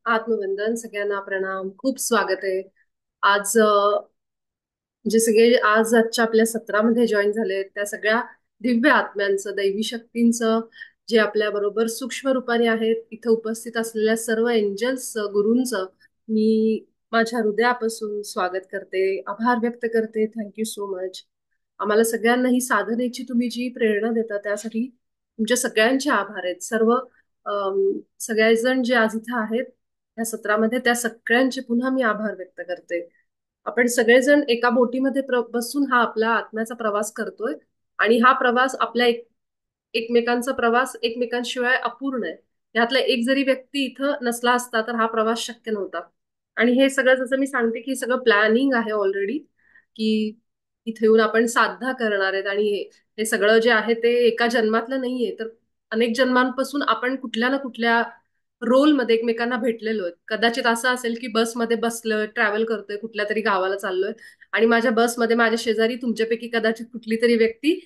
आत्मवंदन. सगळ्यांना प्रणाम. खूप स्वागत आहे. आज जे सगळे आजच्या आपल्या सत्रामध्ये जॉईन झाले त्या सगळ्या दिव्य आत्म्यांचं, दैवी शक्तींचं, जे आपल्या बरोबर सूक्ष्म रूपाने आहेत, इथं उपस्थित असलेल्या सर्व एंजल्स गुरूंचं मी माझ्या हृदयापासून स्वागत करते, आभार व्यक्त करते. Thank you so much. आम्हाला सगळ्यांना ही साधनेची तुम्ही जी प्रेरणा देता त्यासाठी तुमच्या सगळ्यांचे आभार आहेत. सगळेजण जे आज इथं आहेत या सत्रामध्ये, त्या सगळ्यांचे पुन्हा मी आभार व्यक्त करते. आपण सगळेजण एका बोटीमध्ये बसून हा आपला आत्म्याचा प्रवास करतोय. आणि हा प्रवास एकमेकांचा प्रवास एकमेकांशिवाय अपूर्ण आहे. यातला एक जरी व्यक्ती इथं नसला असता तर हा प्रवास शक्य नव्हता. आणि हे सगळं जसं मी सांगते की सगळं प्लॅनिंग आहे ऑलरेडी, की इथे येऊन आपण साधना करणार आहेत. आणि हे सगळं जे आहे ते एका जन्मातलं नाहीये, तर अनेक जन्मांपासून आपण कुठल्या ना कुठल्या रोलमध्ये एकमेकांना भेटलेलो आहेत. कदाचित असं असेल की बसमध्ये बसलोय, ट्रॅव्हल करतोय, कुठल्या तरी गावाला चाललोय आणि माझ्या बसमध्ये माझ्या शेजारी तुमच्यापैकी कदाचित कुठली तरी व्यक्ती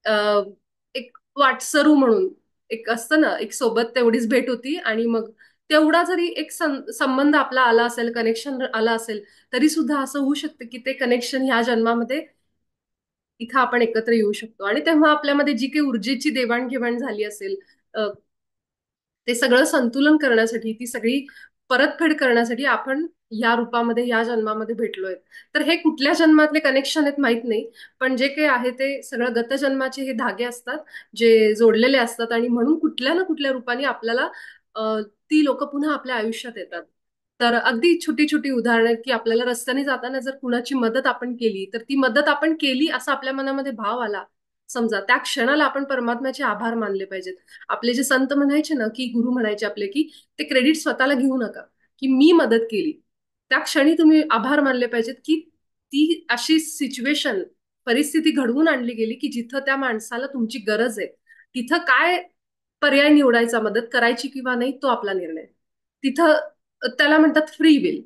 अ, एक वाटसरू म्हणून एक असतं ना, एक सोबत तेवढीच भेट होती आणि मग तेवढा जरी एक संबंध आपला आला असेल, कनेक्शन आला असेल, तरी सुद्धा असं होऊ शकतं की ते कनेक्शन ह्या जन्मामध्ये इथं आपण एकत्र येऊ शकतो. आणि तेव्हा आपल्यामध्ये जी काही ऊर्जेची देवाणघेवाण झाली असेल, ते सगळं संतुलन करण्यासाठी, ती सगळी परतफेड करण्यासाठी आपण या रूपामध्ये या जन्मामध्ये भेटलोय. तर हे कुठल्या जन्मातले कनेक्शन आहेत माहित नाही, पण जे काही आहे ते सगळं गत जन्माचे हे धागे असतात, जे जोडलेले असतात. आणि म्हणून कुठल्या ना कुठल्या रूपाने आपल्याला ती लोक पुन्हा आपल्या आयुष्यात येतात. तर अगदी छोटी छोटी उदाहरणं की आपल्याला रस्त्याने जाताना जर कुणाची मदत आपण केली, तर ती मदत आपण केली असा आपल्या मनामध्ये भाव आला समजा, त्या क्षणाला आपण परमात्म्याचे आभार मानले पाहिजेत. आपले जे संत म्हणायचे ना, की गुरु म्हणायचे आपले, की ते क्रेडिट स्वतःला घेऊ नका, की मी मदत केली. त्या क्षणी तुम्ही आभार मानले पाहिजेत, की ती अशी सिच्युएशन, परिस्थिती घडवून आणली गेली की जिथं त्या माणसाला तुमची गरज आहे. तिथं काय पर्याय निवडायचा, मदत करायची किंवा नाही, तो आपला निर्णय. तिथं त्याला म्हणतात फ्री विल.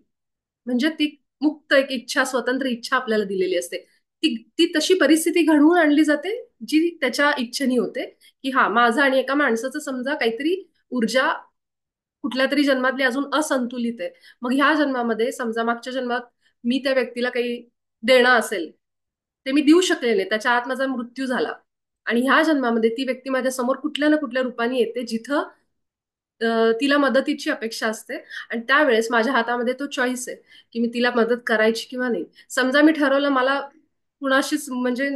म्हणजे ती मुक्त एक इच्छा, स्वतंत्र इच्छा आपल्याला दिलेली असते. ती ती तशी परिस्थिती घडवून आणली जाते जी त्याच्या इच्छेने होते. की हा माझा आणि एका माणसाचं समजा काहीतरी ऊर्जा कुठल्या तरी जन्मातली अजून असंतुलित आहे. मग ह्या जन्मामध्ये समजा मागच्या जन्मात मी त्या व्यक्तीला काही देणं असेल, ते मी देऊ शकले नाही, त्याच्या आत माझा मृत्यू झाला. आणि ह्या जन्मामध्ये ती व्यक्ती माझ्या समोर कुठल्या ना कुठल्या रूपाने येते, जिथं तिला मदतीची अपेक्षा असते. आणि त्यावेळेस माझ्या हातामध्ये तो चॉईस आहे की मी तिला मदत करायची किंवा नाही. समजा मी ठरवलं मला कुणाशीच म्हणजे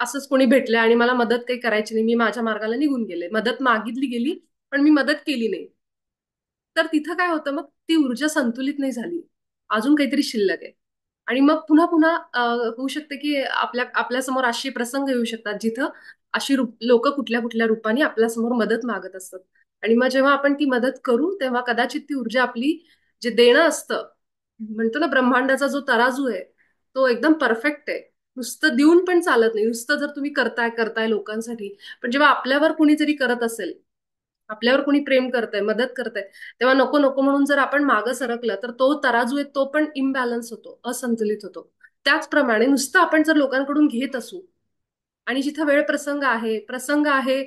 असंच कोणी भेटलंय आणि मला मदत काही करायची नाही, मी माझ्या मार्गाला निघून गेले, मदत मागितली गेली पण मी मदत केली नाही. तर तिथं काय होतं, मग ती ऊर्जा संतुलित नाही झाली, अजून काहीतरी शिल्लक आहे. आणि मग पुन्हा पुन्हा होऊ शकते की आपल्यासमोर अशी प्रसंग येऊ शकतात जिथं अशी लोक कुठल्या कुठल्या रूपाने आपल्यासमोर मदत मागत असतात. आणि मग जेव्हा आपण ती मदत करू तेव्हा कदाचित ती ऊर्जा आपली, जे देणं असतं, म्हणतो ना ब्रह्मांडाचा जो तराजू आहे, तो एकदम परफेक्ट आहे. नुसतं देऊन पण चालत नाही, नुसतं जर तुम्ही करताय करताय लोकांसाठी. पण जेव्हा आपल्यावर कुणी जरी करत असेल, आपल्यावर कोणी प्रेम करतंय, मदत करतंय, तेव्हा नको नको म्हणून जर आपण मागं सरकलं तर तो तराजू आहे तो पण इम्बॅलन्स होतो, असंतुलित होतो. त्याचप्रमाणे नुसतं आपण जर लोकांकडून घेत असू आणि जिथं वेळ प्रसंग आहे,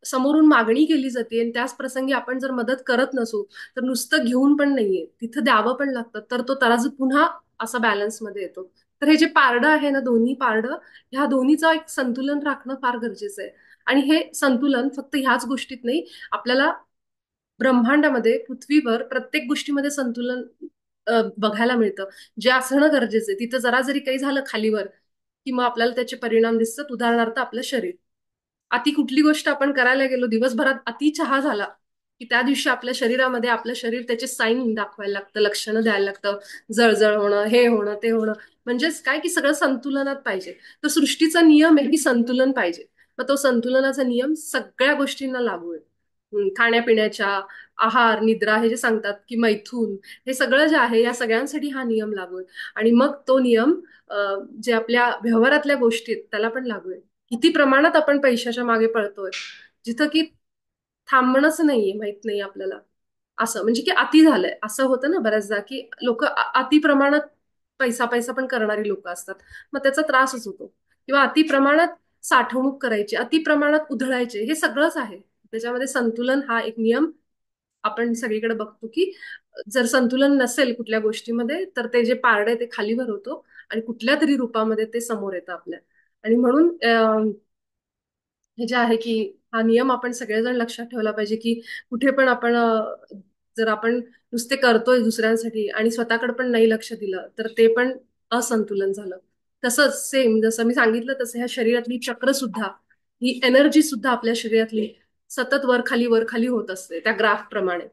समोरून मागणी केली जाते आणि त्याच प्रसंगी आपण जर मदत करत नसू, तर नुसतं घेऊन पण नाहीये, तिथं द्यावं पण लागतं, तर तो तराजू पुन्हा असा बॅलन्स मध्ये येतो. तर हे जे पारडं आहे ना, दोन्ही पारडं, ह्या दोन्हीचं एक संतुलन राखणं फार गरजेचं आहे. आणि हे संतुलन फक्त ह्याच गोष्टीत नाही, आपल्याला ब्रह्मांडामध्ये, पृथ्वीवर प्रत्येक गोष्टीमध्ये संतुलन बघायला मिळतं. जे असणं गरजेचं आहे. तिथं जरा जरी काही झालं खालीवर, की मग आपल्याला त्याचे परिणाम दिसतात. उदाहरणार्थ आपलं शरीर. अति कुठली गोष्ट आपण करायला गेलो, दिवसभरात अति चहा झाला की त्या दिवशी आपल्या शरीरामध्ये आपलं शरीर त्याचे साईन दाखवायला लागतं, लक्षणं द्यायला लागतं. जळजळ होणं, हे होणं, ते होणं. म्हणजेच काय की सगळं संतुलनात पाहिजे. तर सृष्टीचा नियम आहे की संतुलन पाहिजे. मग तो संतुलनाचा नियम सगळ्या गोष्टींना लागू आहे. खाण्यापिण्याच्या, आहार, निद्रा, हे जे सांगतात की मैथून, हे सगळं जे आहे या सगळ्यांसाठी हा नियम लागू आहे. आणि मग तो नियम जे आपल्या व्यवहारातल्या गोष्टी आहेत त्याला पण लागू आहे. किती प्रमाणात आपण पैशाच्या मागे पळतोय, जिथं की थांबणंच नाहीये, माहित नाही आपल्याला. असं म्हणजे की अति झालंय, असं होतं ना बऱ्याचदा, की लोक अति प्रमाणात पैसा पैसा पण करणारी लोक असतात. मग त्याचा त्रासच होतो. किंवा अति प्रमाणात साठवणूक करायची, अति प्रमाणात उधळायचे, हे सगळंच आहे. त्याच्यामध्ये संतुलन हा एक नियम आपण सगळीकडे बघतो की जर संतुलन नसेल कुठल्या गोष्टीमध्ये तर ते जे पारडं आहे ते खालीवर होतो आणि कुठल्या तरी रूपामध्ये ते समोर येतं आपल्या. आणि म्हणून हे जे आहे की हा नियम आपण सगळेजण लक्षात ठेवला पाहिजे की कुठे पण आपण जर आपण नुसते करतोय दुसऱ्यांसाठी आणि स्वतःकडे पण नाही लक्ष दिलं तर ते पण असंतुलन झालं. तसंच सेम जसं मी सांगितलं तसं ह्या शरीरातली चक्र सुद्धा, ही एनर्जी सुद्धा आपल्या शरीरातली सतत वर खाली होत असते त्या ग्राफ प्रमाणे.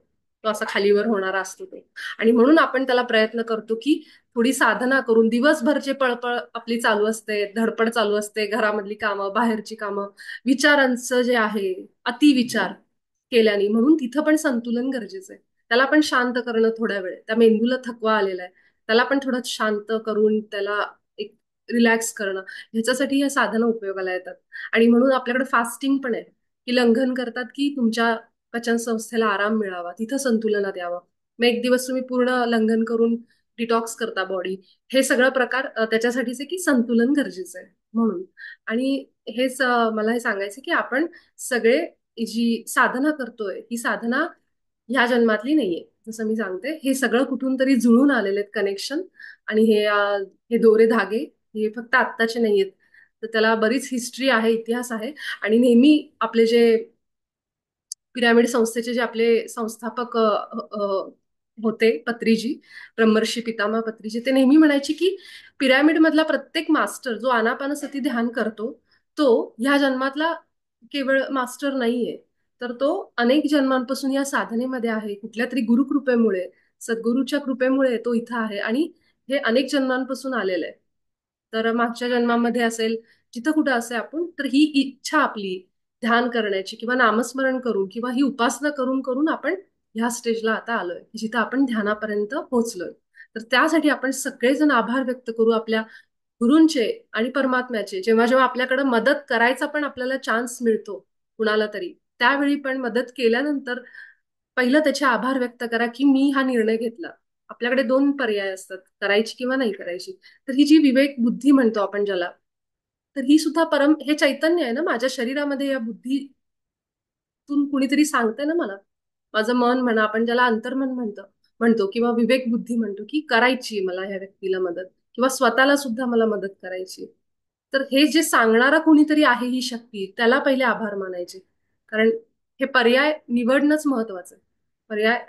तो असा खालीवर होणारा असतो तो. आणि म्हणून आपण त्याला प्रयत्न करतो की थोडी साधना करून दिवसभरचे पळपळ आपली चालू असते, धडपड चालू असते, घरामधली कामं, बाहेरची कामं, विचारांचं जे आहे अतिविचार केल्याने, म्हणून तिथं पण संतुलन गरजेचं आहे. त्याला पण शांत करणं थोड्या वेळ, त्या मेंदूला थकवा आलेला आहे त्याला पण थोडं शांत करून त्याला एक रिलॅक्स करणं, ह्याच्यासाठी या साधनं उपयोगाला येतात. आणि म्हणून आपल्याकडे फास्टिंग पण आहे की लंघन करतात की तुमच्या पचन संस्थेला आराम मिळावा, तिथं संतुलनात यावं. मग एक दिवस तुम्ही पूर्ण लंघन करून डिटॉक्स करता बॉडी. हे सगळं प्रकार त्याच्यासाठीच आहे की संतुलन गरजेचं आहे म्हणून. आणि हेच मला हे सांगायचं की आपण सगळे जी साधना करतोय ही साधना ह्या जन्मातली नाहीये. जसं मी सांगते हे सगळं कुठून तरी जुळून आलेले आहेत कनेक्शन. आणि हे दोरे धागे हे फक्त आत्ताचे नाहीयेत. तर त्याला बरीच हिस्ट्री आहे, इतिहास आहे. आणि नेहमी आपले जे पिरामिड संस्थेचे जे आपले संस्थापक होते पत्रीजी, ब्रह्मर्षी पितामह पत्रीजी, ते नेहमी म्हणायचे की पिरामिड मधला प्रत्येक मास्टर जो आनापानसती ध्यान करतो तो ह्या जन्मातला केवळ मास्टर नाहीये, तर तो अनेक जन्मांपासून या साधनेमध्ये आहे. कुठल्या तरी गुरुकृपेमुळे, सद्गुरूच्या कृपेमुळे तो इथं आहे आणि हे अनेक जन्मांपासून आलेलं आहे. तर मागच्या जन्मामध्ये असेल, जिथं कुठं असेल आपण, तर ही इच्छा आपली ध्यान करण्याची किंवा नामस्मरण करून किंवा ही उपासना करून करून आपण ह्या स्टेजला आता आलोय जिथं आपण ध्यानापर्यंत पोहोचलोय. तर त्यासाठी आपण सगळेजण आभार व्यक्त करू आपल्या गुरूंचे आणि परमात्म्याचे. जेव्हा जेव्हा आपल्याकडे मदत करायचा पण आपल्याला चान्स मिळतो कुणाला तरी, त्यावेळी पण मदत केल्यानंतर पहिलं त्याचे आभार व्यक्त करा की मी हा निर्णय घेतला. आपल्याकडे दोन पर्याय असतात, करायची किंवा नाही करायची. तर ही जी विवेक बुद्धी म्हणतो आपण ज्याला, तर ही सुद्धा परम हे चैतन्य आहे ना माझ्या शरीरामध्ये. या बुद्धीतून कुणीतरी सांगतंय ना मला, माझं मन म्हणा, आपण ज्याला अंतर्मन म्हणतो किंवा विवेक बुद्धी म्हणतो की करायची मला ह्या व्यक्तीला मदत किंवा स्वतःला सुद्धा मला मदत करायची. तर हे जे सांगणारा कोणीतरी आहे ही शक्ती, त्याला पहिले आभार मानायचे. कारण हे पर्याय निवडणंच महत्वाचं आहे. पर्याय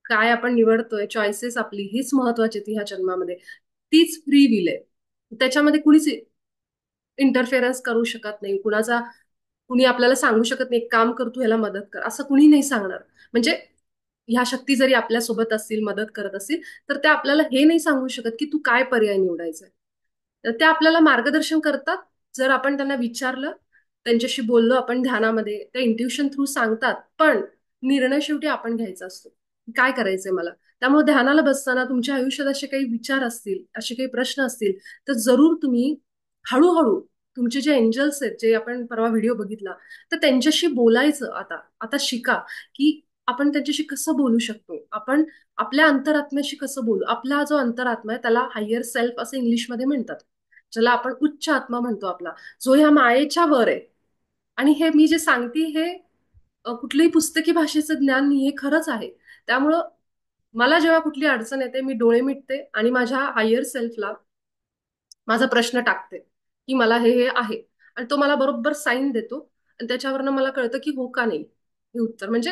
काय आपण निवडतोय, चॉईसेस आपली हीच महत्वाची ती ह्या जन्मामध्ये. तीच फ्री विल आहे. त्याच्यामध्ये कुणीच इंटरफेरन्स करू शकत नाही कुणाचा. कुणी आपल्याला सांगू शकत नाही, "एक काम कर, तू ह्याला मदत कर," असं कुणी नाही सांगणार. म्हणजे ह्या शक्ती जरी आपल्या सोबत असतील, मदत करत असतील, तर त्या आपल्याला हे नाही सांगू शकत की तू काय पर्याय निवडायचा. तर त्या आपल्याला मार्गदर्शन करतात. जर आपण त्यांना विचारलं, त्यांच्याशी बोललो आपण ध्यानामध्ये, त्या इंट्युशन थ्रू सांगतात. पण निर्णय शेवटी आपण घ्यायचा असतो. काय करायचंय मला. त्यामुळे ध्यानाला बसताना तुमच्या आयुष्यात असे काही विचार असतील, असे काही प्रश्न असतील, तर जरूर तुम्ही हळूहळू तुमचे जे एंजल्स आहेत, जे आपण परवा व्हिडिओ बघितला, तर त्यांच्याशी बोलायचं. आता आता शिका की आपण त्यांच्याशी कसं बोलू शकतो. आपण आपल्या अंतरात्म्याशी कसं बोलू. आपला जो अंतरात्मा आहे त्याला हायर सेल्फ असं इंग्लिशमध्ये म्हणतात, ज्याला आपण उच्च आत्मा म्हणतो आपला, जो ह्या मायेच्या वर आहे. आणि हे मी जे सांगते हे कुठल्याही पुस्तकी भाषेचं ज्ञान नाही, हे खरंच आहे. त्यामुळं मला जेव्हा कुठली अडचण येते मी डोळे मिटते आणि माझ्या हायर सेल्फला माझा प्रश्न टाकते की मला हे आहे. आणि तो मला बरोबर साईन देतो आणि त्याच्यावरनं मला कळतं की हो का नाही हे उत्तर. म्हणजे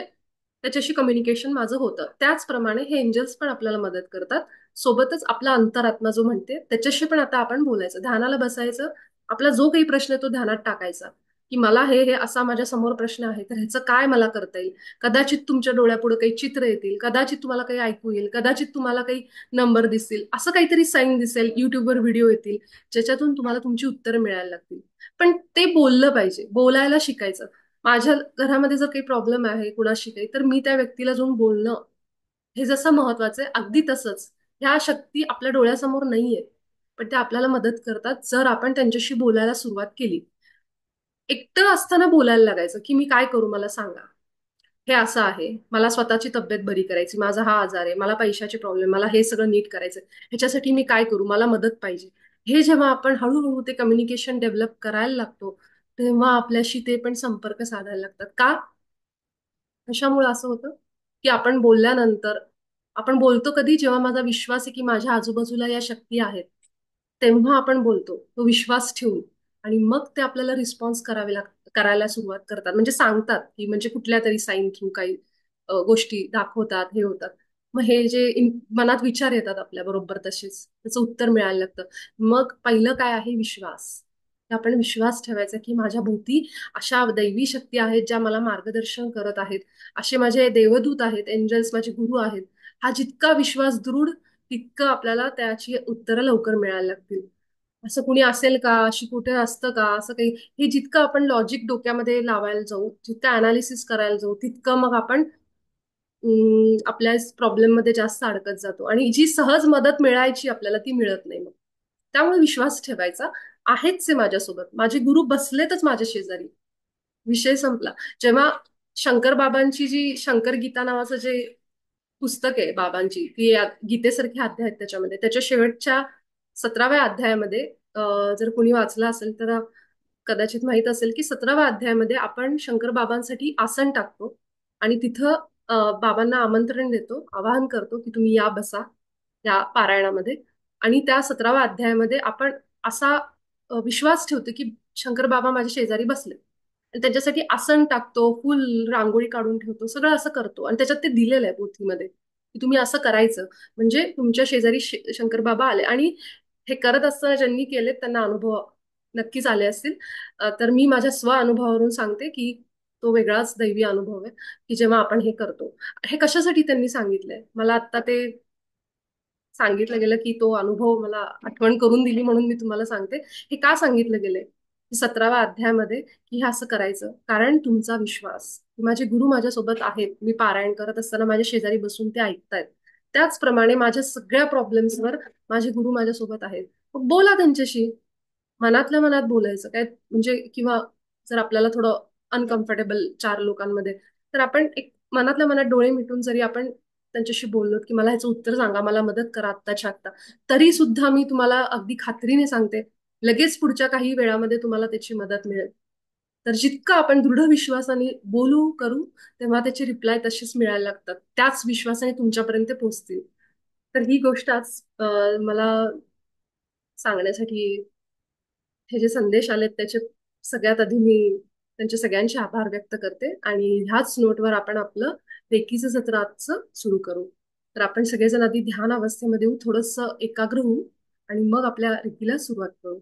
त्याच्याशी कम्युनिकेशन माझं होतं. त्याचप्रमाणे हे एंजल्स पण आपल्याला मदत करतात. सोबतच आपला अंतरात्मा जो म्हणते त्याच्याशी पण आता आपण बोलायचं, ध्यानाला बसायचं. आपला जो काही प्रश्न आहे तो ध्यानात टाकायचा की मला हे हे असा माझ्या समोर प्रश्न आहे, तर ह्याचं काय मला करता येईल. कदाचित तुमच्या डोळ्यापुढे काही चित्र येतील, कदाचित तुम्हाला काही ऐकू येईल, कदाचित तुम्हाला काही नंबर दिसतील, असं काहीतरी साईन दिसेल, युट्यूबवर व्हिडिओ येतील ज्याच्यातून तुम्हाला तुमची उत्तरं मिळायला लागतील. पण ते बोललं पाहिजे, बोलायला शिकायचं. माझ्या घरामध्ये जर काही प्रॉब्लेम आहे कुणाशी काही, तर मी त्या व्यक्तीला जाऊन बोलणं हे जसं महत्वाचं आहे, अगदी तसंच ह्या शक्ती आपल्या डोळ्यासमोर नाहीये, पण त्या आपल्याला मदत करतात जर आपण त्यांच्याशी बोलायला सुरुवात केली. एकटं असताना बोलायला लागायचं की मी काय करू मला सांगा, हे असं आहे, मला स्वतःची तब्येत बरी करायची, माझा हा आजार आहे, मला पैशाचे प्रॉब्लेम, मला हे सगळं नीट करायचं, ह्याच्यासाठी मी काय करू, मला मदत पाहिजे. हे जेव्हा आपण हळूहळू ते कम्युनिकेशन डेव्हलप करायला लागतो, तेव्हा आपल्याशी ते पण संपर्क साधायला लागतात. का? कशामुळे असं होतं? की आपण बोलल्यानंतर, आपण बोलतो कधी, जेव्हा माझा विश्वास आहे की माझ्या आजूबाजूला या शक्ती आहेत, तेव्हा आपण बोलतो तो विश्वास ठेवून. आणि मग ते आपल्याला रिस्पॉन्स करायला सुरुवात करतात, म्हणजे सांगतात की, म्हणजे कुठल्या तरी साईन थ्रू काही गोष्टी दाखवतात, हे होतात. मग हे जे मनात विचार येतात आपल्या बरोबर, तसेच त्याचं उत्तर मिळायला लागतं. मग पहिलं काय आहे? विश्वास. की आपण विश्वास ठेवायचा की माझ्या भोवती अशा दैवी शक्ती आहेत ज्या मला मार्गदर्शन करत आहेत, असे माझे देवदूत आहेत, एंजल्स माझे गुरु आहेत. हा जितका विश्वास दृढ, तितकं आपल्याला त्याची उत्तरं लवकर मिळायला लागतील. असं कुणी असेल का, अशी कुठे असतं का, असं काही, हे जितकं आपण लॉजिक डोक्यामध्ये लावायला जाऊ, जितकं अनालिसिस करायला जाऊ, तितकं मग आपण आपल्या प्रॉब्लेम मध्ये जास्त अडकत जातो, आणि जी सहज मदत मिळायची आपल्याला, ती मिळत नाही मग. त्यामुळे विश्वास ठेवायचा. आहेच आहे माझ्यासोबत, माझे गुरु बसलेतच माझ्या शेजारी, विषय संपला. जेव्हा शंकर बाबांची जी शंकर गीता नावाचं जे पुस्तक आहे बाबांची, ती गीतेसारखी अध्याय आहेत त्याच्यामध्ये, त्याच्या शेवटच्या 17व्या अध्यायामध्ये, जर कोणी वाचला असेल तर कदाचित माहित असेल की 17व्या अध्यायामध्ये आपण शंकर बाबांसाठी आसन टाकतो, आणि तिथं बाबांना आमंत्रण देतो, आवाहन करतो की तुम्ही या, बसा या पारायणामध्ये. आणि त्या 17व्या अध्यायामध्ये आपण असा विश्वास ठेवतो की शंकर बाबा माझ्या शेजारी बसले, आणि त्याच्यासाठी आसन टाकतो, फुल रांगोळी काढून ठेवतो, सगळं असं करतो. आणि त्याच्यात ते दिलेलं आहे पोथीमध्ये की तुम्ही असं करायचं, म्हणजे तुमच्या शेजारी शंकर बाबा आले. आणि हे करत असताना ज्यांनी केले त्यांना अनुभव नक्कीच आले असतील. तर मी माझ्या स्व अनुभवावरून सांगते की तो वेगळाच दैवी अनुभव आहे की जेव्हा आपण हे करतो. हे कशासाठी त्यांनी सांगितलंय मला आता ते सांगितलं गेलं, की तो अनुभव मला आठवण करून दिली म्हणून मी तुम्हाला सांगते. हे का सांगितलं गेलंय 17व्या अध्यायामध्ये, की हे असं करायचं? कारण तुमचा विश्वास, माझे गुरु माझ्यासोबत आहेत, मी पारायण करत असताना माझ्या शेजारी बसून ते ऐकतायत, त्याचप्रमाणे माझ्या सगळ्या प्रॉब्लेम्सवर माझे गुरु माझ्यासोबत आहेत. मग बोला त्यांच्याशी, मनातल्या मनात बोलायचं काय, म्हणजे किंवा जर आपल्याला थोडं अनकम्फर्टेबल चार लोकांमध्ये, तर आपण एक मनातल्या मनात डोळे मिटून जरी आपण त्यांच्याशी बोललो की मला ह्याचं उत्तर सांगा, मला मदत करा आत्ताच्या आत्ता, तरी सुद्धा मी तुम्हाला अगदी खात्रीने सांगते, लगेच पुढच्या काही वेळामध्ये तुम्हाला त्याची मदत मिळेल. तर जितकं आपण दृढ विश्वासाने बोलू करू, तेव्हा त्याची रिप्लाय तशीच मिळायला लागतात, त्याच विश्वासाने तुमच्यापर्यंत पोहोचतील. तर ही गोष्ट आज मला सांगण्यासाठी, हे जे संदेश आलेत त्याचे सगळ्यात आधी मी त्यांचे सगळ्यांचे आभार व्यक्त करते. आणि ह्याच नोटवर आपण आपलं रेकीचं सत्र आजचं सुरू करू. तर आपण सगळेजण आधी ध्यान अवस्थेमध्ये येऊ, थोडंसं एकाग्र होऊ, आणि मग आपल्या रेकीला सुरुवात करू.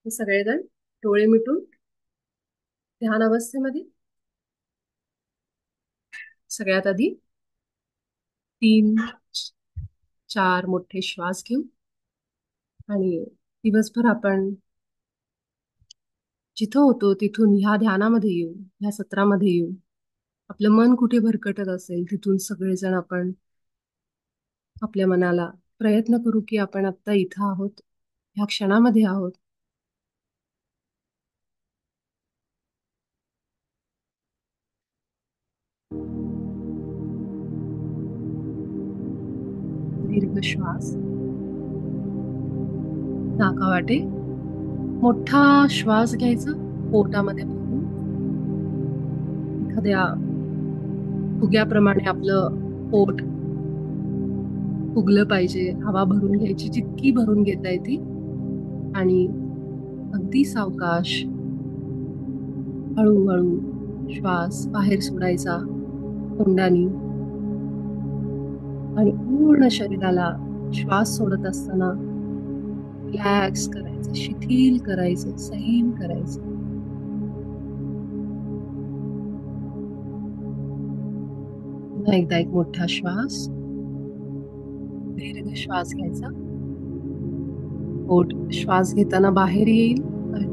सगळेजण डोळे मिटून ध्यान अवस्थेमध्ये. सगळ्यात आधी 3-4 मोठे श्वास घेऊ, आणि दिवसभर आपण जिथं होतो तिथून ह्या ध्यानामध्ये येऊ, ह्या सत्रामध्ये येऊ. आपलं मन कुठे भरकटत असेल तिथून सगळेजण आपण आपल्या मनाला प्रयत्न करू की आपण आत्ता इथं आहोत, ह्या क्षणामध्ये आहोत. दीर्घ श्वास नाकावाटे, मोठा श्वास घ्यायचा पोटामध्ये भरून, एखाद्या फुग्याप्रमाणे आपलं पोट फुगलं पाहिजे. हवा भरून घ्यायची जितकी भरून घेता येते, आणि अगदी सावकाश हळूहळू श्वास बाहेर सोडायचा तोंडानी. आणि पूर्ण शरीराला श्वास सोडत असताना रिलॅक्स करायचं, शिथिल करायचं, सैल करायचं. पुन्हा एकदा एक मोठा श्वास, दीर्घ श्वास घ्यायचा. पोट श्वास घेताना बाहेर येईल, आणि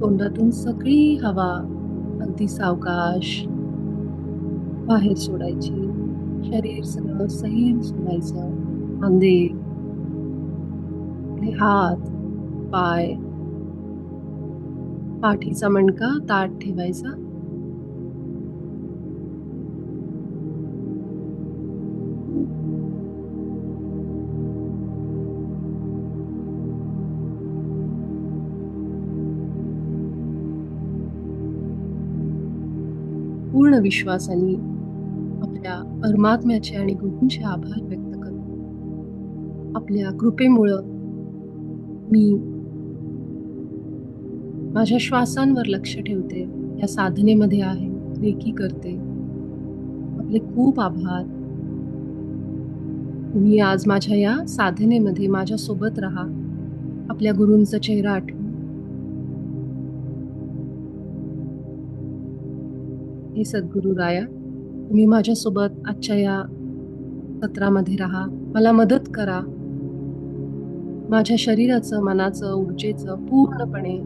तोंडातून सगळी हवा अगदी सावकाश बाहेर सोडायची. शरीर सगळं सैल सोडायचं. खांदे, आपले हात, पाय, पाठीचा मणका ताठ ठेवायचा. पूर्ण विश्वासाने आपल्या परमात्म्याचे आणि गुरूंचे आभार व्यक्त करतो. आपल्या कृपेमुळं मी माझ्या श्वासांवर लक्ष ठेवते, या साधनेमध्ये आहे, रेकी करते. आपले खूप आभार. तुम्ही आज माझ्या या साधनेमध्ये माझ्यासोबत राहा. आपल्या गुरूंचा चेहरा आठवून. हे सद्गुरू राया, तुम्ही माझ्यासोबत आजच्या या सत्रामध्ये राहा. मला मदत करा. माझ्या शरीराचं, मनाचं, ऊर्जेचं पूर्णपणे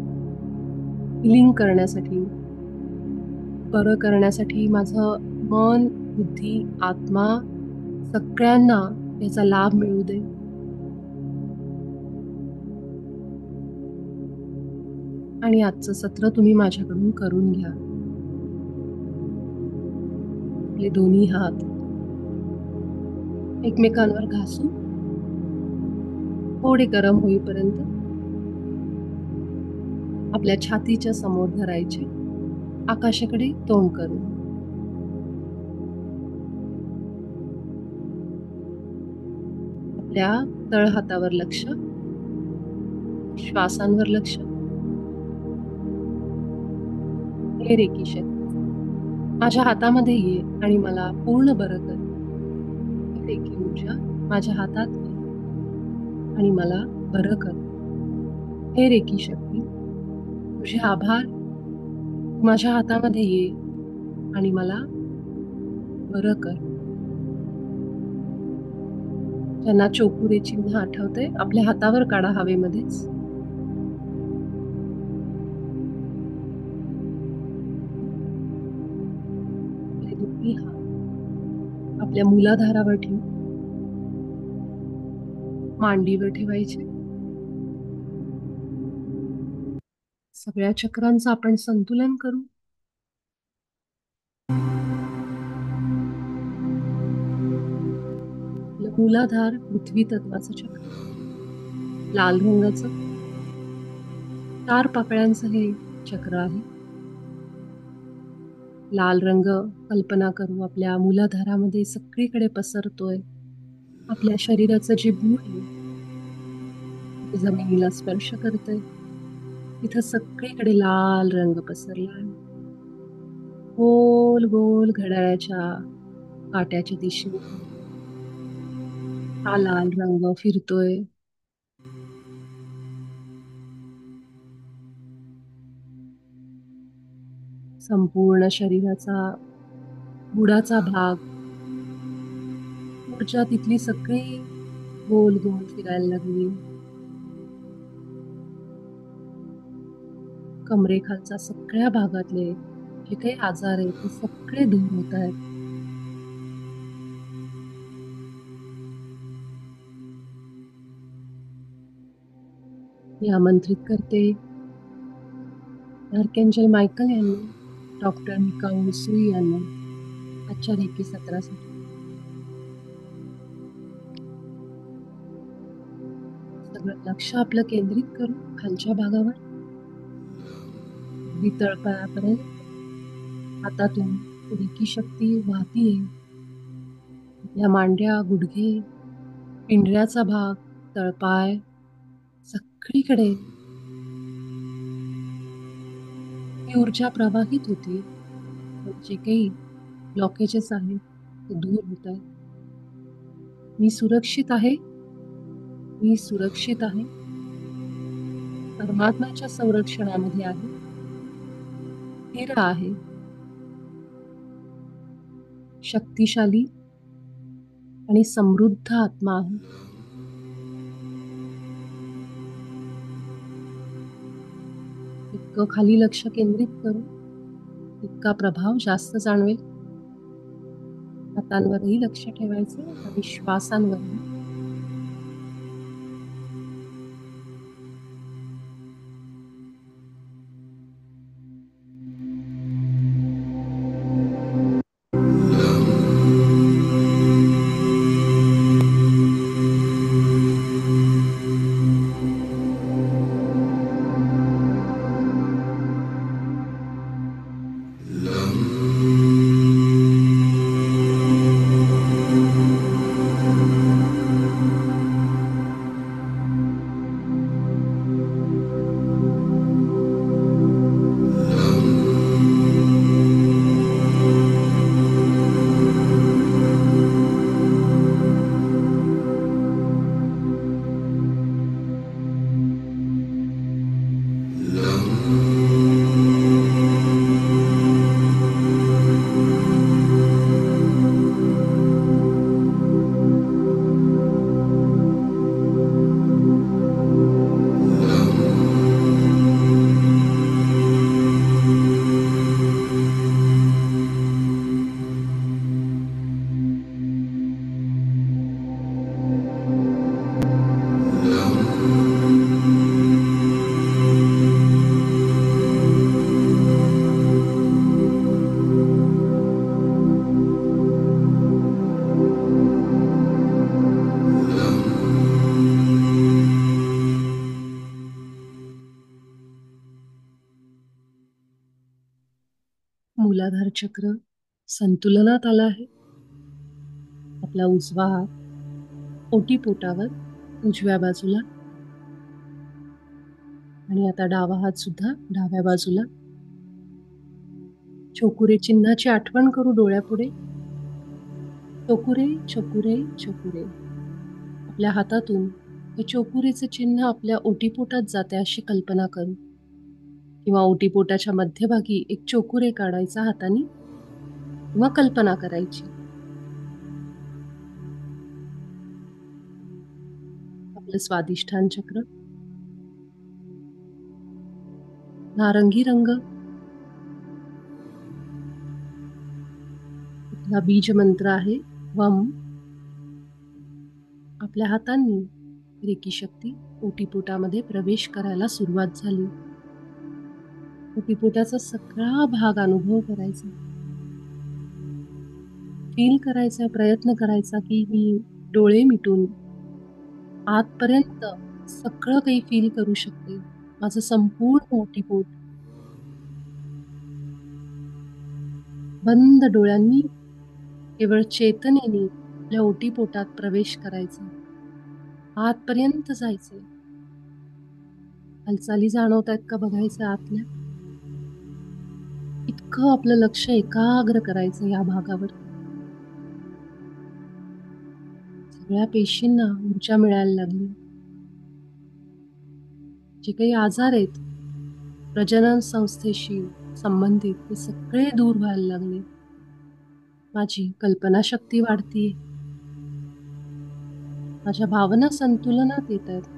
हिलिंग करण्यासाठी, बरं करण्यासाठी माझं मन, बुद्धी, आत्मा सगळ्यांना याचा लाभ मिळू दे. आणि आजचं सत्र तुम्ही माझ्याकडून करून घ्या. आपले दोन्ही हात एकमेकांवर घासून थोडे गरम होईपर्यंत आपल्या छातीच्या समोर धरायचे, आकाशाकडे तोंड करून. आपल्या तळहातावर लक्ष, श्वासांवर लक्ष. हे रेकी शक्ती माझ्या हातामध्ये ये आणि मला पूर्ण बरं कर. ही रेकी ऊर्जा माझ्या हातात ये आणि मला बरं कर. हे रेकी शक्ती, तुझे आभार. माझ्या हातामध्ये ये आणि मला बरं कर. ज्यांना चोकुरे चिन्ह आठवते, आपल्या हातावर काढा हवेमध्येच. आपले दोन्ही हात आपल्या मूलाधारावर ठेवू, मांडीवर ठेवायचे. सगळ्या चक्रांचं आपण संतुलन करू. मूलाधार पृथ्वी तत्वाचं चक्र, लाल रंगाचं 4 पाकळ्यांचं हे चक्र आहे. लाल रंग कल्पना करू आपल्या मूलाधारामध्ये सगळीकडे पसरतोय. आपल्या शरीराचं जे भूल आहे, जमिनीला स्पर्श करतंय. इथं सगळीकडे लाल रंग पसरला आहे. गोल गोल घड्याळाच्या काट्याच्या दिशेने हा लाल रंग फिरतोय. संपूर्ण शरीराचा बुडाचा भाग, ऊर्जा तिथली सगळी गोल गोल फिरायला लागली. कमरेखालचा सगळ्या भागातले जे काही आजार आहेत ते सगळे दूर होत आहेत. मी आमंत्रित करते आर्कॅन्जल मायकल यांना, डॉक्टर मिकाऊ सुई यांना आजच्या रेकी सत्रासाठी. सगळं लक्ष आपलं केंद्रित करू खालच्या भागावर, अगदी तळपायापर्यंत. हातातून रेकी शक्ती वाहतीये. आपल्या मांड्या, गुडघे, पिंढऱ्याचा भाग, तळपाय सगळीकडे ही ऊर्जा प्रवाहित होती. जे काही ब्लॉकेजेस आहेत ते दूर होत आहेत. मी सुरक्षित आहे. मी सुरक्षित आहे. परमात्म्याच्या संरक्षणामध्ये आहे. स्थिर आहे. शक्तिशाली आणि समृद्ध आत्मा आहे. इतकं खाली लक्ष केंद्रित करू, इतका प्रभाव जास्त जाणवेल. हातांवरही लक्ष ठेवायचे आणि श्वासांवरही. मूलाधार चक्र संतुलनात आला आहे. आपला उजवा हात ओटीपोटावर उजव्या बाजूला आणि आता डावा हात सुद्धा डाव्या बाजूला. छोकुरे चिन्हाची आठवण करू डोळ्यापुढे. चोकुरे चोकुरे चोकुरे. आपल्या हातातून हे चोकुरेचे चिन्ह आपल्या ओटीपोटात जाते अशी कल्पना करू, किंवा ओटीपोटाच्या मध्यभागी एक चोकुरे काढायचा हाताने किंवा कल्पना करायची. आपलं स्वादिष्ठान चक्र नारंगी रंग. इथला बीज मंत्र आहे वम. आपल्या हातांनी रेकी शक्ती ओटीपोटामध्ये प्रवेश करायला सुरुवात झाली. ओटीपोटाचा सगळा भाग अनुभव करायचा, फील करायचा, प्रयत्न करायचा की मी डोळे मिटून आतपर्यंत सगळं काही फील करू शकते. माझं संपूर्ण ओटीपोट बंद डोळ्यांनी केवळ चेतनेने आपल्या ओटीपोटात प्रवेश करायचा, आतपर्यंत जायचे. हालचाली जाणवत आहेत का बघायचं आतल्या. इतकं आपलं लक्ष एकाग्र करायचं या भागावर. सगळ्या पेशींना ऊर्जा मिळायला लागली. जे काही आजार आहेत प्रजनन संस्थेशी संबंधित ते सगळे दूर व्हायला लागले. माझी कल्पनाशक्ती वाढतीये. माझ्या भावना संतुलनात येत आहेत.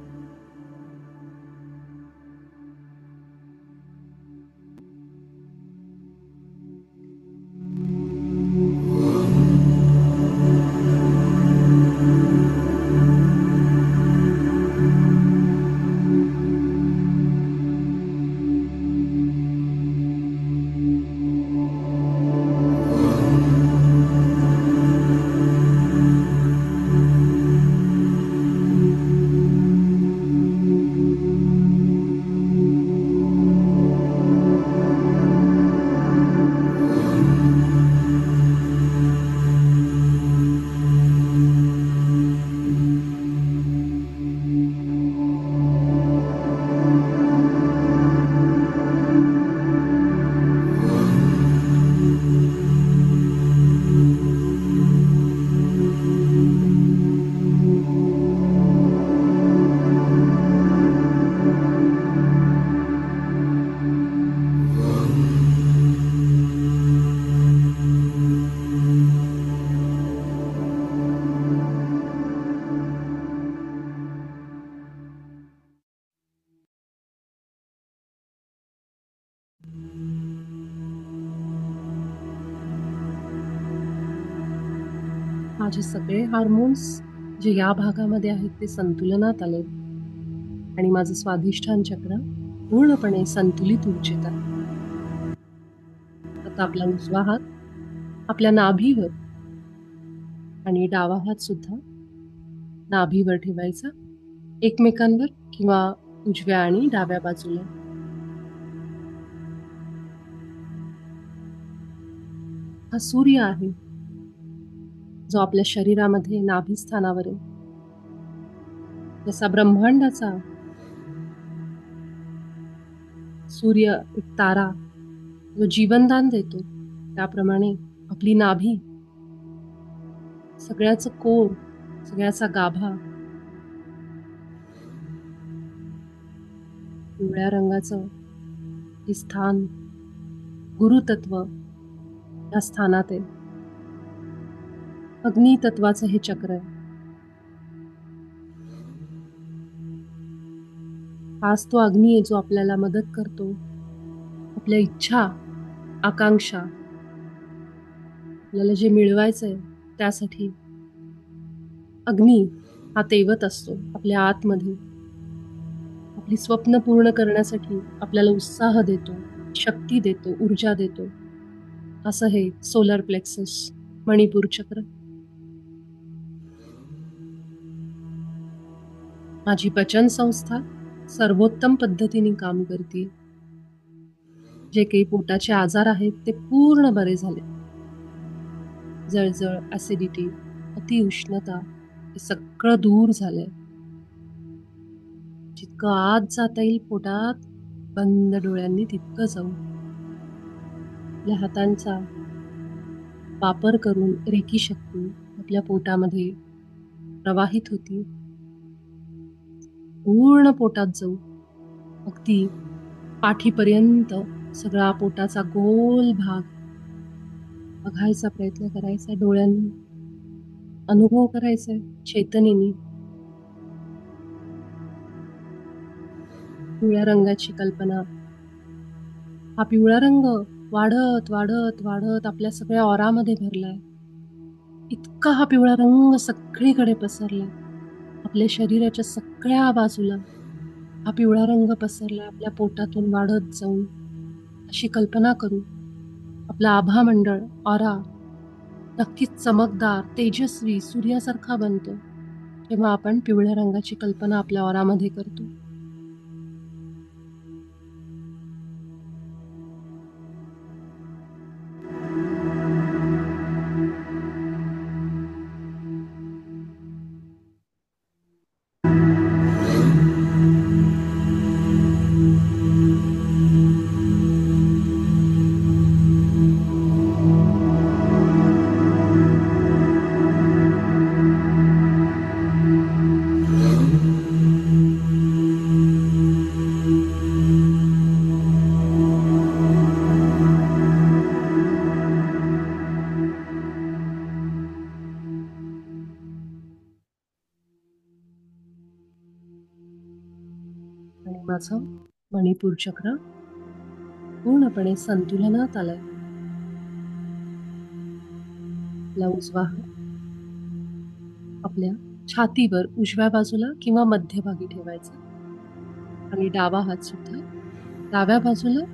माझे सगळे हार्मोन्स जे या भागामध्ये आहेत ते संतुलनात आले आणि माझं स्वाधिष्ठान चक्र पूर्णपणे संतुलित ऊर्जेत आहे. आता आपला उजवा हात आपल्या नाभीवर आणि डावा हात सुद्धा नाभीवर ठेवायचा, एकमेकांवर किंवा उजव्या आणि डाव्या बाजूला. हा सूर्य आहे जो आपल्या शरीरामध्ये नाभी स्थानावर आहे. जसा ब्रह्मांडाचा सूर्य एक तारा जो जीवनदान देतो, त्याप्रमाणे आपली नाभी सगळ्याचं कोर, सगळ्याचा गाभा. पिवळ्या रंगाचं हे स्थान गुरुतत्व या स्थानात आहे. अग्नी तत्वाचं हे चक्र आहे. हाच तो अग्नी आहे जो आपल्याला मदत करतो आपल्या इच्छा, आकांक्षा, आपल्याला जे मिळवायचंय त्यासाठी. अग्नी हा तेवत असतो आपल्या आतमध्ये. आपली स्वप्न पूर्ण करण्यासाठी आपल्याला उत्साह देतो, शक्ती देतो, ऊर्जा देतो. असं हे सोलर प्लेक्सस, मणिपूर चक्र. माझी पचन संस्था सर्वोत्तम पद्धतीने काम करते. जे काही पोटाचे आजार आहेत ते पूर्ण बरे झाले. जळजळ, ऍसिडिटी, अतिउष्णता हे सगळं दूर झालंय. जितकं आत जाता येईल पोटात बंद डोळ्यांनी तितकं जाऊ. आपल्या हातांचा वापर करून रेकी शक्ती आपल्या पोटामध्ये प्रवाहित होती. पूर्ण पोटात जाऊ, अगदी पाठीपर्यंत सगळा पोटाचा गोल भाग बघायचा प्रयत्न करायचा, डोळ्यांनी अनुभव करायचा चैतन्याने. पिवळ्या रंगाची कल्पना, हा पिवळा रंग वाढत वाढत वाढत आपल्या सगळ्या ऑरामध्ये भरलाय. इतका हा पिवळा रंग सगळीकडे पसरलाय. आपल्या शरीराच्या सगळ्या बाजूला हा पिवळा रंग पसरलाय, आपल्या पोटातून वाढत जाऊन. अशी कल्पना करू आपलं आभा मंडळ, ऑरा नक्कीच चमकदार, तेजस्वी, सूर्यासारखा बनतो जेव्हा आपण पिवळ्या रंगाची कल्पना आपल्या ऑरामध्ये करतो. आणि माझं मणिपूर चक्र पूर्णपणे संतुलनात आलंय. आपला उजवा हात आपल्या छातीवर उजव्या बाजूला किंवा मध्यभागी ठेवायचा आणि डावा हात सुद्धा डाव्या बाजूला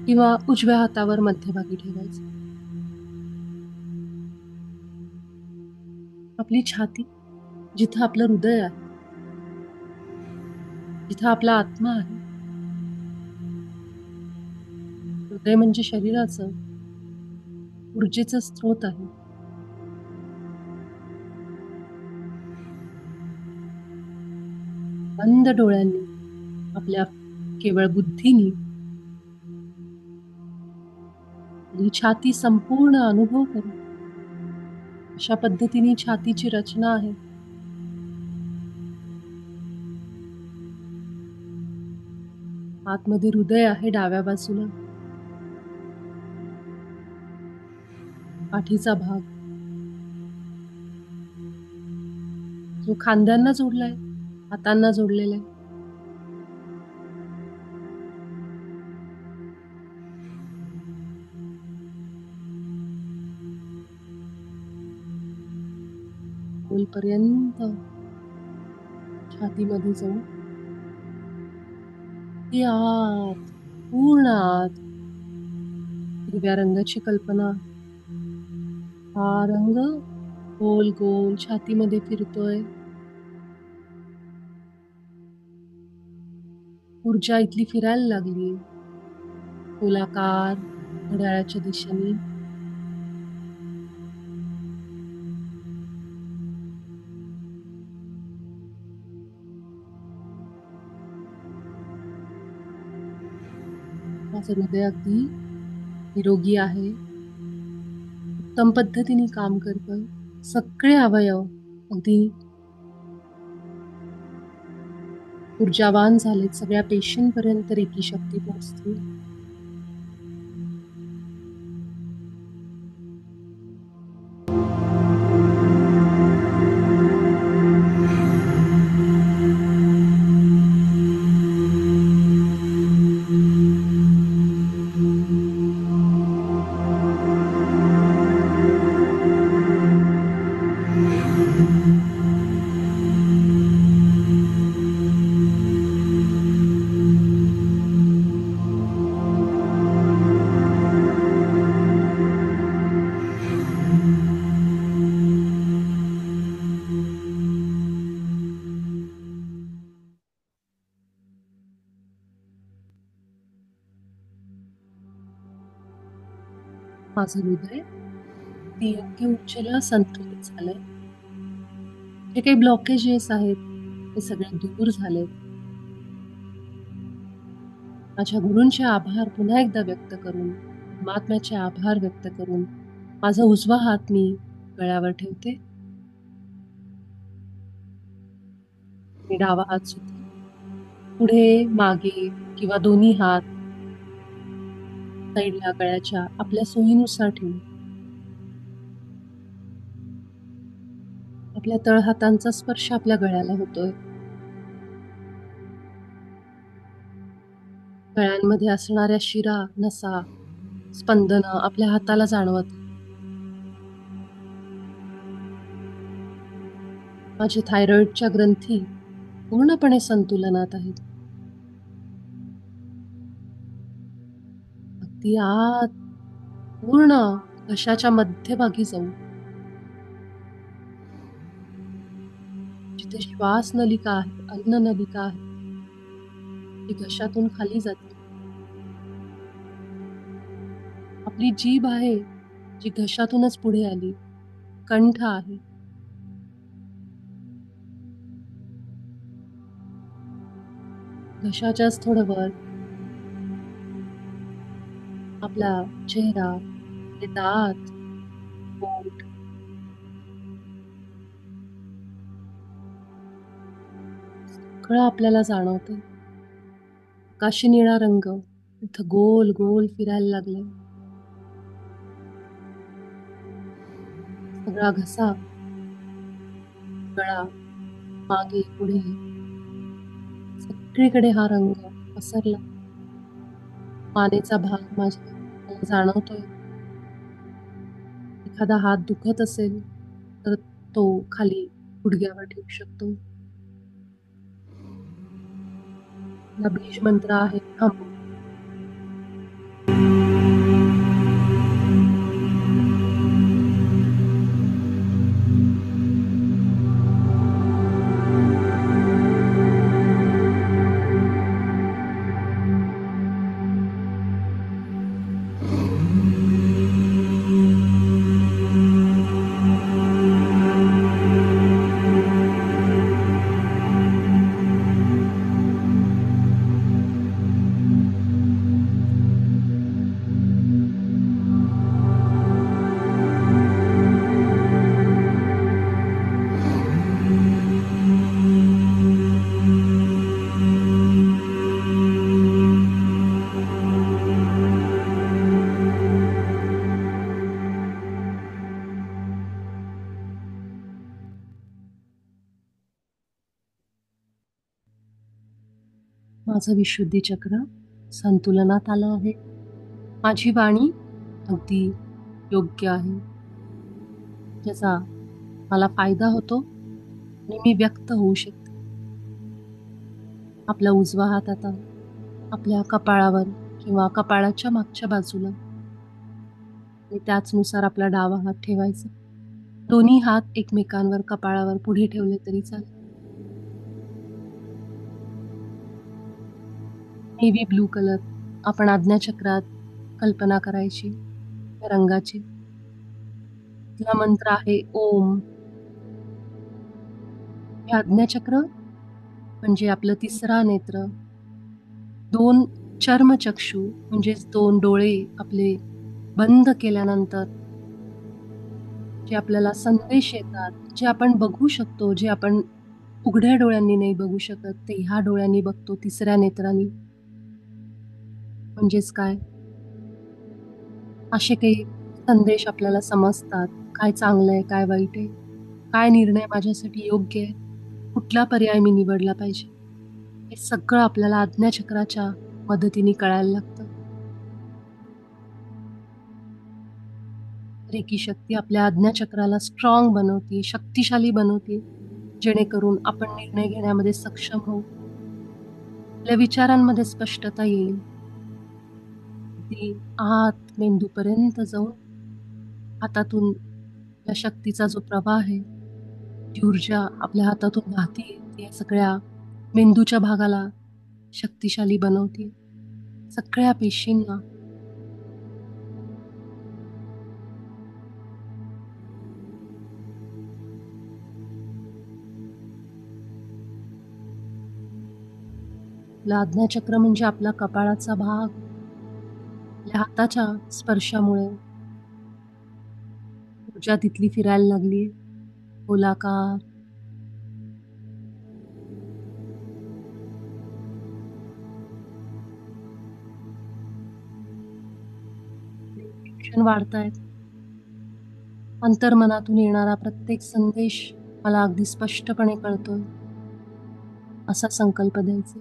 किंवा उजव्या हातावर मध्यभागी ठेवायचा. आपली छाती, जिथं आपलं हृदय आहे, जिथं आपला आत्मा आहे. हृदय म्हणजे शरीराचं ऊर्जेचं स्रोत आहे. बंद डोळ्यांनी आपल्या केवळ बुद्धीनी आपली छाती संपूर्ण अनुभव करू. अशा पद्धतीने छातीची रचना आहे. आतमध्ये हृदय आहे डाव्या बाजूला. पाठीचा भाग जो खांद्यांना जोडलाय, हातांना जोडलेला आहे. खोलपर्यंत छातीमध्ये जाऊ. ती आत, पूर्ण आत. हिरव्या रंगाची कल्पना, हा रंग गोल गोल छातीमध्ये फिरतोय. ऊर्जा इथली फिरायला लागली, गोलाकार घड्याळाच्या दिशेने. माझं हृदय अगदी निरोगी आहे, उत्तम पद्धतीने काम करतोय. सगळे अवयव अगदी ऊर्जावान झालेत. सगळ्या पेशींपर्यंत रेकी शक्ती पोहोचते. माझं हृदय अगदी योग्य ऊर्जेला संतुलित झालंय. जे काही ब्लॉकेजेस आहेत ते सगळे दूर झालेत. माझ्या गुरूंचे आभार पुन्हा एकदा व्यक्त करून, परमात्म्याचे आभार व्यक्त करून, माझा उजवा हात मी गळ्यावर ठेवते. मी डावा हात सुद्धा पुढे, मागे किंवा दोन्ही हात साईडला गळ्याच्या आपल्या सोयीनुसार ठेवू. आपल्या तळहातांचा स्पर्श आपल्या गळ्याला होतोय. गळ्यांमध्ये असणाऱ्या शिरा, नसा, स्पंदनं आपल्या हाताला जाणवत. माझे थायरॉइडच्या ग्रंथी पूर्णपणे संतुलनात आहेत. अगदी आत पूर्ण घशाच्या मध्यभागी जाऊ, जिथे श्वास नलिका आहे, अन्न नलिका आहे, ती घशातून खाली जाते. आपली जीभ आहे जी घशातूनच पुढे आली. कंठ आहे, घशाच्याच थोडं वर. आपला चेहरा, आपले दात, पोट, सगळं आपल्याला जाणवतंय. आकाशी निळा रंग इथं गोल गोल फिरायला लागले. सगळा घसा, गळा, मागे पुढे सगळीकडे हा रंग पसरला. मानेचा भाग माझ्या मला जाणवतोय. एखादा हात दुखत असेल तर तो खाली गुडघ्यावर ठेवू शकतो. हा बीज मंत्र आहे, हम. माझं विशुद्धी चक्र संतुलनात आलं आहे. माझी वाणी अगदी योग्य आहे, ज्याचा मला फायदा होतो आणि मी व्यक्त होऊ शकते. आपला उजवा हात आता आपल्या कपाळावर किंवा कपाळाच्या मागच्या बाजूला आणि त्याचनुसार आपला डावा हात ठेवायचा. दोन्ही हात एकमेकांवर कपाळावर पुढे ठेवले तरी चालेल. नेव्ही ब्लू कलर आपण आज्ञाचक्रात कल्पना करायची त्या रंगाची. हा मंत्र आहे ओम. हे आज्ञाचक्र म्हणजे आपलं तिसरा नेत्र. 2 चर्मचक्षू म्हणजेच 2 डोळे आपले बंद केल्यानंतर जे आपल्याला संदेश येतात, जे आपण बघू शकतो, जे आपण उघड्या डोळ्यांनी नाही बघू शकत, ते ह्या डोळ्यांनी बघतो, तिसऱ्या नेत्रांनी. म्हणजेच काय? असे काही संदेश आपल्याला समजतात. काय चांगलं आहे, काय वाईट आहे, काय निर्णय माझ्यासाठी योग्य आहे, कुठला पर्याय मी निवडला पाहिजे. हे सगळं आपल्याला आज्ञाचक्राच्या मदतीने कळायला लागतं. रेकी शक्ती आपल्या आज्ञाचक्राला स्ट्रॉंग बनवते, शक्तिशाली बनवते, जेणेकरून आपण निर्णय घेण्यामध्ये सक्षम होऊ. आपल्या विचारांमध्ये स्पष्टता येईल. ती आत मेंदूपर्यंत जाऊन हातातून या शक्तीचा जो प्रवाह आहे, जी ऊर्जा आपल्या हातातून वाहते, ती सगळ्या मेंदूच्या भागाला शक्तिशाली बनवते. सगळ्या पेशींना आपलं आज्ञाचक्र म्हणजे आपला कपाळाचा भाग. आपल्या हाताच्या स्पर्शामुळे ऊर्जा तिथली फिरायला लागली. गोलाकार, क्षण वाढतायत. अंतर्मनातून येणारा प्रत्येक संदेश मला अगदी स्पष्टपणे कळतोय, असा संकल्प द्यायचा.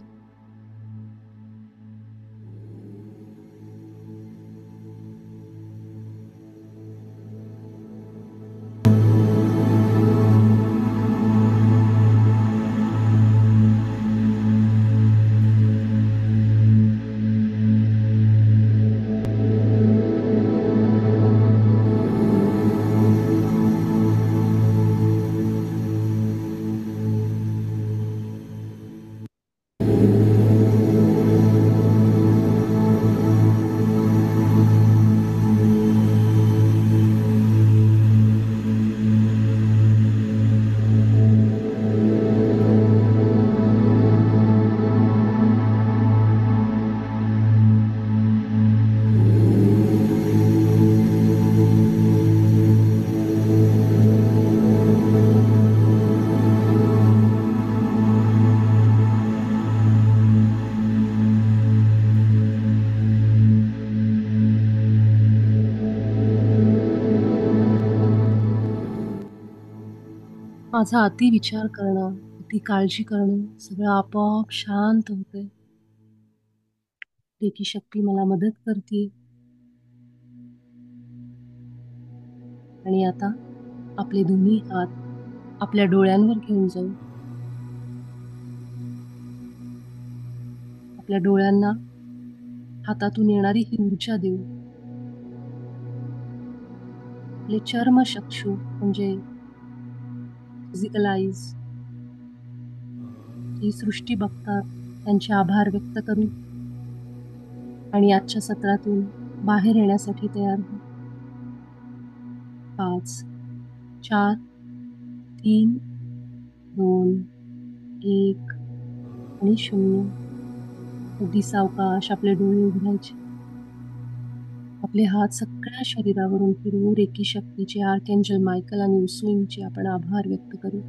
माझा अति विचार करणं, अति काळजी करणं सगळं आपोआप शांत होतंय. रेकी शक्ती मला मदत करते. आणि आता आपले दोन्ही हात आपल्या डोळ्यांवर घेऊन जाऊ. आपल्या डोळ्यांना हातातून येणारी ही ऊर्जा देऊ. आपले चर्मचक्षु म्हणजे फिजिकल आईज ही सृष्टी बघतात, त्यांचे आभार व्यक्त करू आणि आजच्या सत्रातून बाहेर येण्यासाठी तयार हो. 5, 4, 3, 2, 1 आणि 0. अगदी सावकाश आपले डोळे उघडायचे. आपले हात सगळ्या शरीरावरून फिरवू. रेकी शक्तीचे आर्कएंजल मायकल आणि उसुईंचे आपण आभार व्यक्त करू.